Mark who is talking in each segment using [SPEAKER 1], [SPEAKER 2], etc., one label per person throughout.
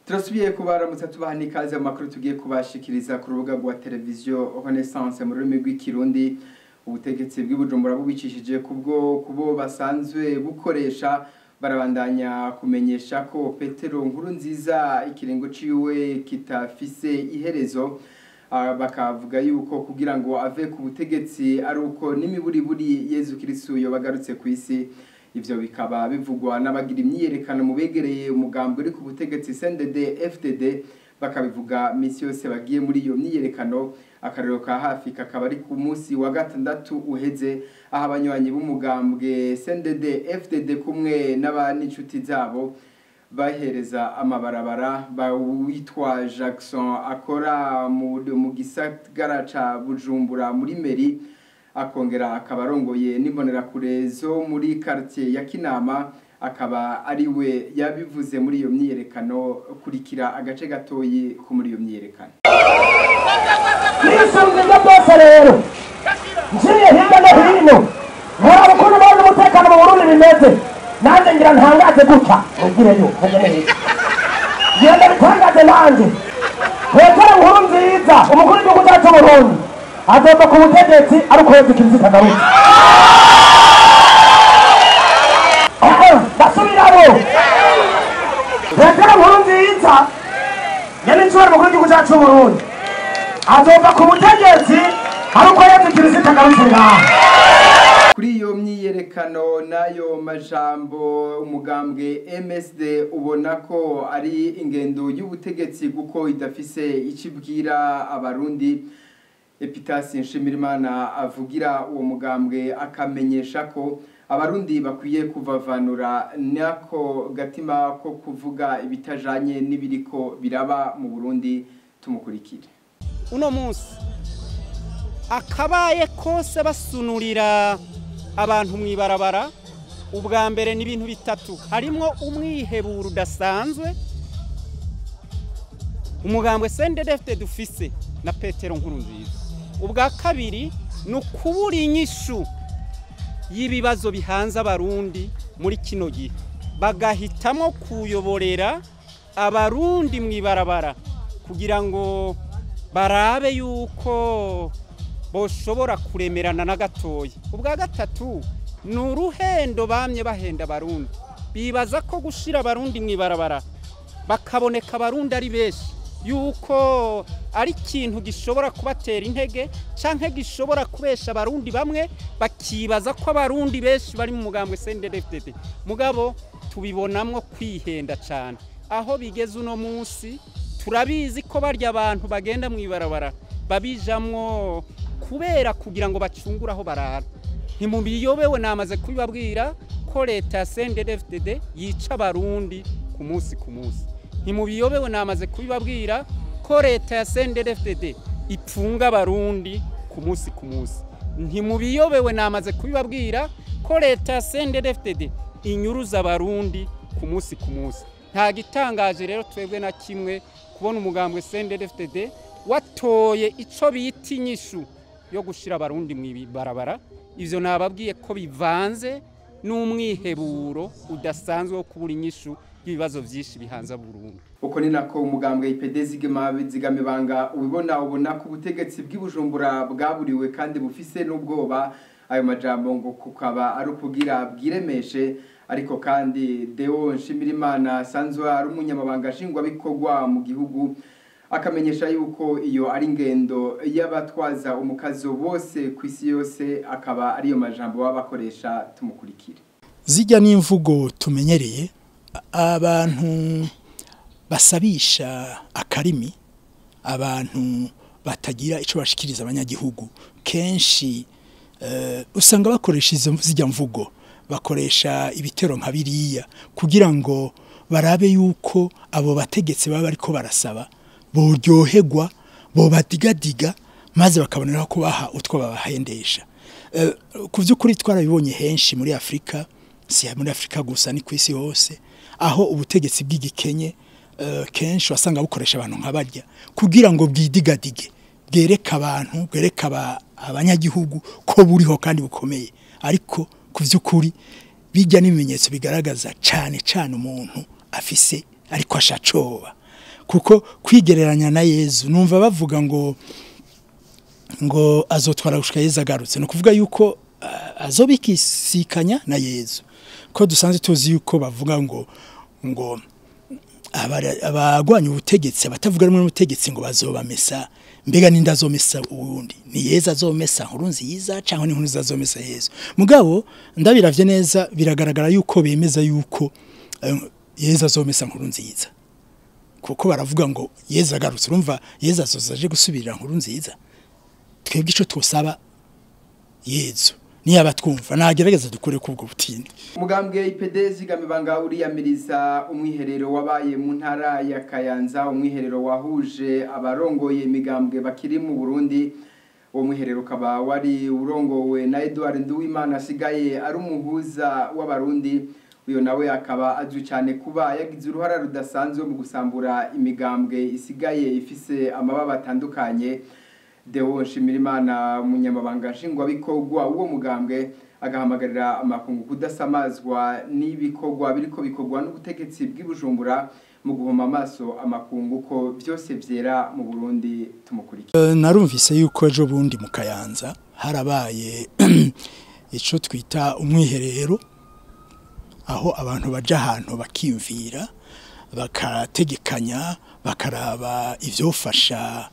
[SPEAKER 1] Turasubiye kubaramutsa tubaha ikaze amakuru tugiye kubashikiriza ku rubuga rwa televiziyo Renaissance mu rurimi rw'ikirundi. Ubutegetsi bw'Ibujumbura bubicishije kubo basanzwe bukoresha barabandanya kumenyesha ko Petero Nkurunziza ikirengo ciwe kitafise iherezo. Bakavuga yuko kugira ngo ave ku butegetsi ari uko n'imiburiburi Yezu Kristo yobagarutse ku isi. Ivyo bikaba bivugwa n'abagira imyiyerekano mu begereye umugambwe uri ku butegetsi CNDD FDD, bakabivuga misi yose bagiye muri iyo myiyerekano. Akarero ka hafi kakaba ari ku munsi wa gatandatu uheze, aho abanywanyi b'umugambwe CNDD FDD kumwe n'abaninshuti zabo bahereza amabarabara witwa Jackson akora mu gisagara ca Bujumbura muri meri, akongera akabarongoye n'imbonerakure zo muri quartier ya Kinama, akaba ariwe yabivuze muri iyo myiyerekano. Kurikira agace gatoyi ko muri iyo myiyerekano.
[SPEAKER 2] Nisunze bose rero ngiye hirya no hino nkora ukuntu bazi umutekano mu Burundi bimeze, nanjye ngira ntangaze gutya ugireyo genda bitangaze nanjye. Petero Nkurunziza umukuru w'igihugu cyacu Burundi azova ku butegetsi ari uko Yezu Kristo agarutse. Basubiramo Petero Nkurunziza yari inshuro umukuru w'igihugu cyacu Burundi azova ku butegetsi ari uko Yezu Kristo agarutse ngaha.
[SPEAKER 1] Kuri iyo myiyerekano nayo majambo umugambwe MSD ubona ko ari ingendo y'ubutegetsi kuko idafise icibwira abarundi. Epitasi Nshimirimana avugira uwo mugambwe akamenyesha ko abarundi bakwiye kuvavanura nako gatima ko kuvuga ibitajanye n'ibiriko biraba mu Burundi. Tumukurikire.
[SPEAKER 3] Uno munsi akabaye kose basunurira abantu mwibarabara, ubwa mbere ni ibintu bitatu, harimwo umwiheburo udasanzwe umugambwe CNDD dufise na Petero Nkurunziza. Ubwa kabiri ni ukubura inyishu y'ibibazo bihanze abarundi muri kino gihe, bagahitamo kuyoborera abarundi mwibarabara kugira ngo barabe yuko boshobora kuremerana na gatoya. Ubwa gatatu ni uruhendo bamye bahenda abarundi, bibaza ko gushira abarundi mwibarabara bakaboneka abarundi ari benshi yuko ari ikintu gishobora kubatera intege canke gishobora kubesha abarundi bamwe, bakibaza ko abarundi benshi bari mu mugambwe CNDD. Mugabo tubibonamwo kwihenda cane. Aho bigeze uno munsi turabizi ko barya abantu bagenda mwibarabara babijamwo kubera kugira ngo bacungure aho barara. Ntimubiyobewe, namaze kubibabwira ko leta ya CNDD yica abarundi ku munsi ku munsi. Ntimubiyobewe, namaze kubibabwira ko leta ya CNDD ipfunga abarundi ku munsi ku munsi. Ntimubiyobewe, namaze kubibabwira ko leta ya CNDD inyuruza abarundi ku munsi ku munsi. Nta gitangaje rero twebwe na kimwe kubona umugambwe CNDD watoye ico bita inyishu yo gushira abarundi mwibarabara. Ivyo nababwiye ko bivanze n'umwiheburo udasanzwe wo kubura inyishu ibibazo vyinshi bihanza Burundi.
[SPEAKER 1] Uko ni nako umugambwe IPD zigamibanga ubona ko ubutegetsi bw'Ibujumbura bwaburiwe kandi bufise n'ubwoba. Ayo majambo ngo kukaba ari ukugira bwiremeshe, ariko kandi Deo Nshimirimana sanzwe ari umunyamabanga nshingwabikorwa mu gihugu akamenyesha yuko iyo ari ingendo y'abatwaza umukazo bose ku isi yose, akaba ariyo majambo babakoresha. Tumukurikire.
[SPEAKER 4] Zijya n'imvugo tumenyereye, abantu basabisha akarimi, abantu batagira ico bashikiriza abanyagihugu, kenshi usanga bakoresha izo zijya mvugo, bakoresha ibitero nka biriya kugira ngo barabe yuko abo bategetse baba ariko barasaba boryoherwa, bobadigadiga, maze bakabonera ko baha utwo babahendesha. Ku by'ukuri twarabibonye henshi muri Afrika, si muri Afrika gusa ni ku isi hose, aho ubutegetsi bw'igikenye kenshi wasanga bukoresha abantu nk'abarya kugira ngo bwidigadige, bwereka abantu, bwereka abanyagihugu ko buriho kandi bukomeye. Ariko ku by'ukuri bijya n'ibimenyetso bigaragaza cyane umuntu afise ariko ashacoba. kuko kwigereranya na Yezu numva bavuga ngo azotwara gushika Yezu agarutse no kuvuga yuko azobikisikanya na Yezu ko dusanzwe tuzi yuko bavuga ngo abagwanya ubutegetsi abatavuga rumwe n'ubutegetsi ngo bazobamesa mbega ninda azomesa uwundi ni Yezu azomesa Nkurunziza canke ni Nkurunziza azomesa Yezu mugabo ndabiravye neza biragaragara yuko bemeza yuko Yezu azomesa Nkurunziza kuko baravuga ngo Yezu agarutse urumva Yezu azozaje gusubirira Nkurunziza twebwe ico twosaba Yezu niyo abatwumva nagerageza dukore kubwo butindi
[SPEAKER 1] umugambwe IPD zigamibanga uriyamiriza umwiherero wabaye mu ntara ya Kayanza umwiherero wahuje abarongoye imigambwe bakiri mu Burundi uwo mwiherero kaba wari urongowe na Edouard Nduwimana asigaye ari umuhuza w'abarundi uyo nawe akaba azwi cyane kuba yagize uruhara rudasanzwe mu gusambura imigambwe isigaye ifise amababa atandukanye Deo Nshimirimana umunyamabanga nshingwabikorwa uwo mugambwe agahamagarira amakungu kudasamazwa n'ibikorwa biriko bikorwa n'ubutegetsi bw'Ibujumbura mu guhoma amaso amakungu ko byose vyera mu Burundi tumukurikira.
[SPEAKER 4] Narumvise yuko ejo bundi mu Kayanza harabaye ico twita umwiherero aho abantu baje ahantu bakimvira bakategekanya bakaraba ivyofasha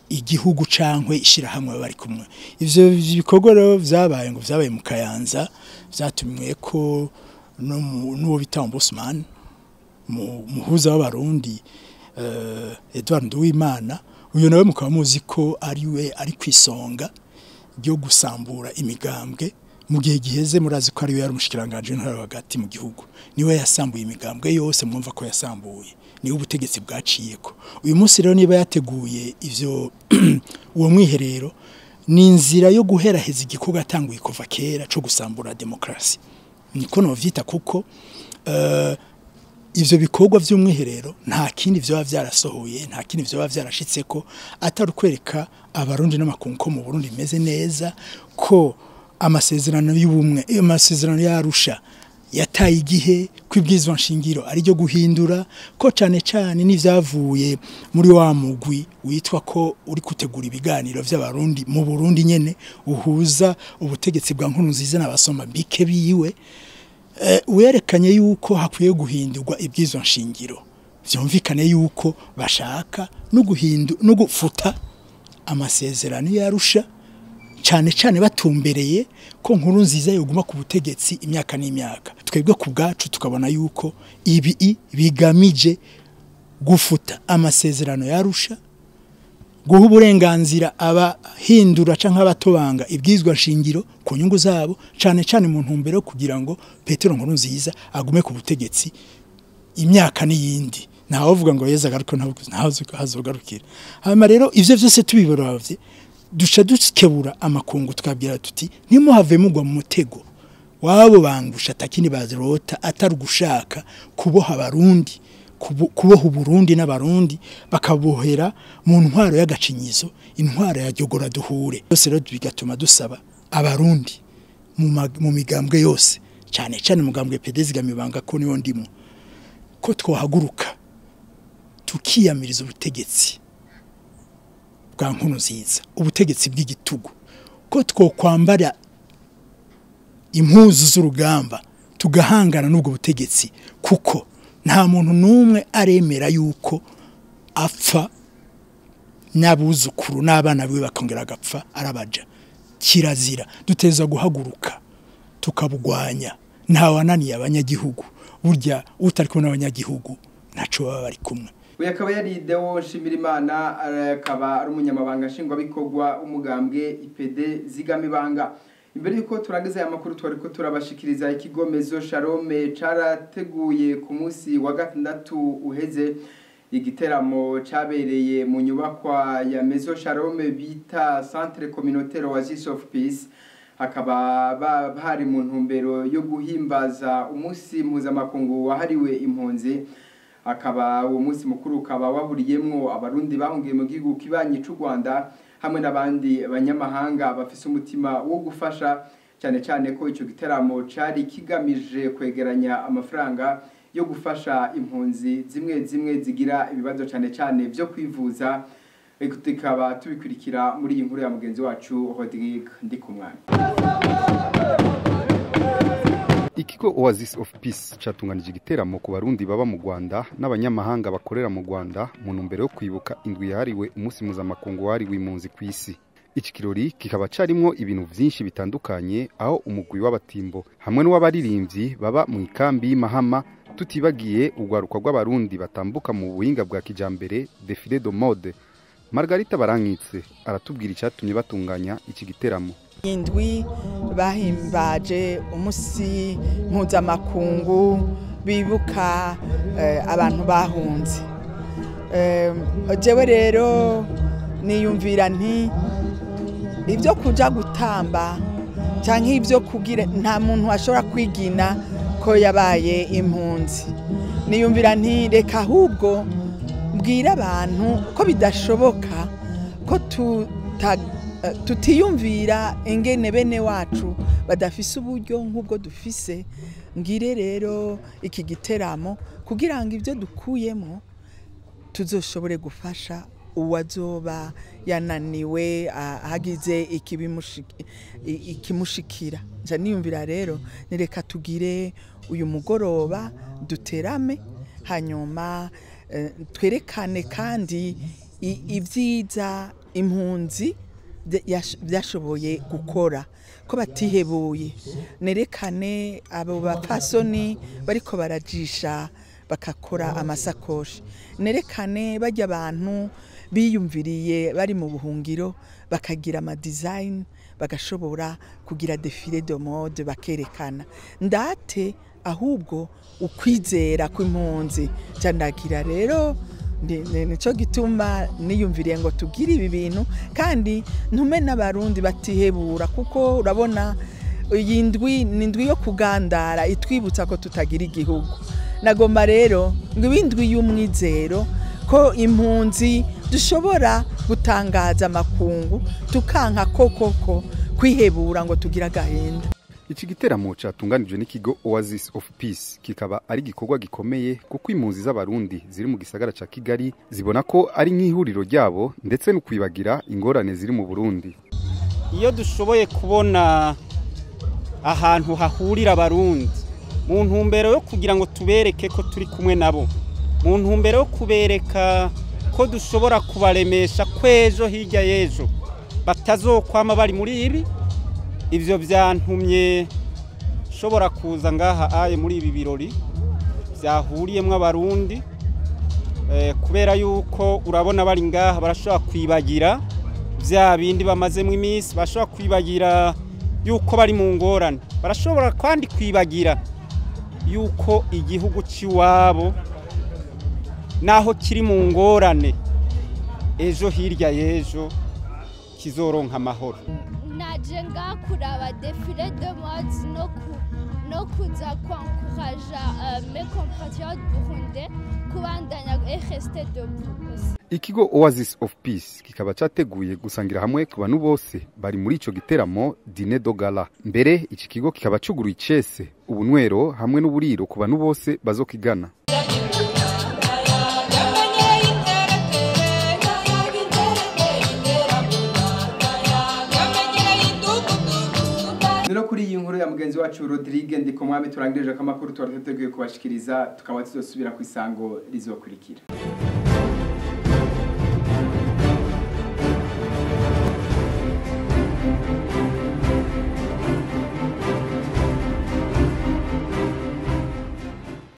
[SPEAKER 4] igihugu cankwe ishirahamwe bari kumwe ivyo bikorwa rero vyabaye mu Kayanza vyatumwe ko n'uwo bita Ombudsman muhuza w'abarundi Edouard Nduwimana uyo nawe mukaba muzi ko ari kwisonga ryo gusambura imigambwe mu gihe giheze murazi ko ari yari umushikiranganje ntara hagati mu gihugu niwe yasambuye imigambwe yose mwumva ko yasambuye niwe ubutegetsi bwaciyeko uyu munsi rero niba yateguye ivyo uwo mwiherero ni inzira yo guheraheza igikorwa atanguye kuva kera cyo gusambura demokrasi niko novyita kuko ivyo bikorwa vy'umwiherero nta kindi vyo vyarasohoye nta kindi vyo vyarashitseko atari kwereka abarundi n'amakungu ko mu Burundi meze neza ko amasezerano y'ubumwe amasezerano yarusha yataye igihe kwibwizwa nshingiro ari ryo guhindura ko cyane n'ivyavuye muri wa mugwi witwa ko uri kutegura ibiganiro vy'abarundi mu Burundi nyene uhuza ubutegetsi bwa Nkurunziza n'abasoma bike biwe werekanye yuko hakwiye guhindurwa ibwizwa nshingiro vyumvikane yuko bashaka no gufuta amasezerano yarusha cyane batumbereye ko Nkurunziza yoguma ku butegetsi imyaka n'imyaka twebwe ku bwacu tukabona yuko ibi bigamije gufuta amasezerano yarusha guha uburenganzira abahindura canke abatobanga ibwizwa nshingiro ku nyungu zabo cyane mu ntumbero kugira ngo Petero Nkurunziza agume ku butegetsi imyaka n'iyindi ntawovuga ngo Yezu agaruka hazogarukira hama rero ivyo vyose tubiboravye duca dukebura amakungu tukabwira tuti ntimuhave mugwa mu mutego wabo bangusha takini bazirota atari gushaka kuboha abarundi kuboha Burundi n'abarundi bakabohera mu ntwaro y'agacinyizo intwaro ya Jogora duhure byose rero bigatuma dusaba abarundi mu migambwe yose cyane mugambwe IPD zigamibanga ko niyo ndimo ko twohaguruka tukiyamiriza ubutegetsi bwa Nkurunziza ubutegetsi bw'igitugu ko twokwambara impuzu z'urugamba tugahangana n'ubwo butegetsi kuko nta muntu numwe aremera yuko apfa n'abuzukuru n'abana biwe bakongera agapfa arabaja kirazira duteza guhaguruka tukabugwanya nta wananiye abanyagihugu burya utari kumwe n'abanyagihugu ntaco baba bari kumwe
[SPEAKER 1] akaba yari Deo Nshimirimana akaba ari umunyamabanga nshingwabikorwa umugambwe IPD zigamibanga imbere yuko turangiza aya makuru twariko turabashikiriza ikigomezo Shalome carateguye ku munsi wa gatandatu uheze igiteramo cabereye mu nyubakwa ya Maison Shalome bita Centre Communautaire Oasis of Peace hakaba bari mu ntumbero yo guhimbaza umunsi mpuzamakungu wahariwe impunzi akaba uwo munsi mukuru ukaba wahuriyemwo abarundi bahungiye mu gihugu kibanyi c'u Rwanda hamwe n'abandi banyamahanga bafise umutima wo gufasha cyane ko ico giteramo cari kigamije kwegeranya amafaranga yo gufasha impunzi zimwe zimwe zigira ibibazo cyane byo kwivuza. Tukaba tubikurikira muri iyi nkuru ya mugenzi wacu Rodrigue Ndikumwana.
[SPEAKER 5] Ikigo Oasis of Peace catunganije igiteramo ku barundi baba mu Rwanda n'abanyamahanga bakorera mu Rwanda mu ntumbero yo kwibuka indwi yahariwe umunsi mpuzamakungu wahariwe impunzi ku isi. Iki kirori kikaba carimwo ibintu vyinshi bitandukanye, aho umugwi w'abatimbo hamwe n'uwabaririmbyi baba mu ikambi y'Imahama, tutibagiye urwaruka rw'abarundi batambuka mu buhinga bwa kijambere défilé de mode. Margarita Barankitse aratubwira icyatumye batunganya iki giteramo.
[SPEAKER 6] Indwi bahimbaje umunsi mpuzamakungu bibuka abantu bahunze. Jewe rero niyumvira nti ibyo kuja gutamba canke ibyo kugira nta muntu ashobora kwigina ko yabaye impunzi. Niyumvira nti reka ahubwo mbwira abantu ko bidashoboka ko tutiyumvira ingene bene wacu badafise uburyo nk'ubwo dufise. Ngire rero iki giteramo kugira ngo ibyo dukuyemo tuzoshobore gufasha uwazoba yananiwe hagize ikimushikira. Nja niyumvira rero nireka tugire uyu mugoroba duterame, hanyuma twerekane kandi ibyiza impunzi byashoboye gukora, ko batihebuye. Nerekane abo bapfasoni bariko barajisha bakakora amasakoshi. Nerekane bajya abantu biyumviriye bari mu buhungiro bakagira ama design, bagashobora kugira défilé de mode bakerekana. Ndate ahubwo ukwizera kw'impunzi. Candagira rero nico gituma niyumviriye ngo tugire ibi bintu kandi ntume n'abarundi batihebura, kuko urabona iyi ndwi ni indwi yo kugandara itwibutsa ko tutagira igihugu. Nagomba rero ngo ibindwi y'umwizero ko impunzi dushobora gutangaza amakungu tukanka koko kwihebura ngo tugira agahinda.
[SPEAKER 5] Iki giteramo catunganijwe n'ikigo Oasis of Peace kikaba ari gikorwa gikomeye, kuko impunzi z'abarundi ziri mu gisagara ca Kigali zibona ko ari nk'ihuriro ryabo ndetse no kwibagira ingorane ziri mu Burundi.
[SPEAKER 3] Iyo dushoboye kubona ahantu hahurira abarundi mu ntumbero yo kugira ngo tubereke ko turi kumwe nabo, mu ntumbero yo kubereka ko dushobora kubaremesha kwejo hirya yejo batazokwama bari muri ibi. Ivyo byantumye shobora kuza ngaha aye muri ibi birori byahuriyemwe abarundi, kubera yuko urabona bari ngaha barashobora kwibagira bya bindi bamazemo iminsi, bashobora kwibagira yuko bari mu ngorane, barashobora kandi kwibagira yuko igihugu ciwabo naho kiri mu ngorane ejo hirya yejo kizoronka amahoro.
[SPEAKER 7] Naje ngakuraba défilé de mode no kuza kwankuraja mes compatriotes burundais kubandanya et rester debout.
[SPEAKER 5] Ikigo Oasis of Peace kikaba categuye gusangira hamwe ku bantu bose bari muri ico giteramo Dîner de Gala. Mbere iki kigo kikaba cuguruye icese ubunwero hamwe n'uburiro ku bantu bose bazokigana.
[SPEAKER 1] Nino kuri iyi nkuru ya mugenzi wacu Rodrigue Ndikumwana turangirije akamakuru twarateguye kubashikiriza, tukaba tuzosubira ku isango rizokurikira.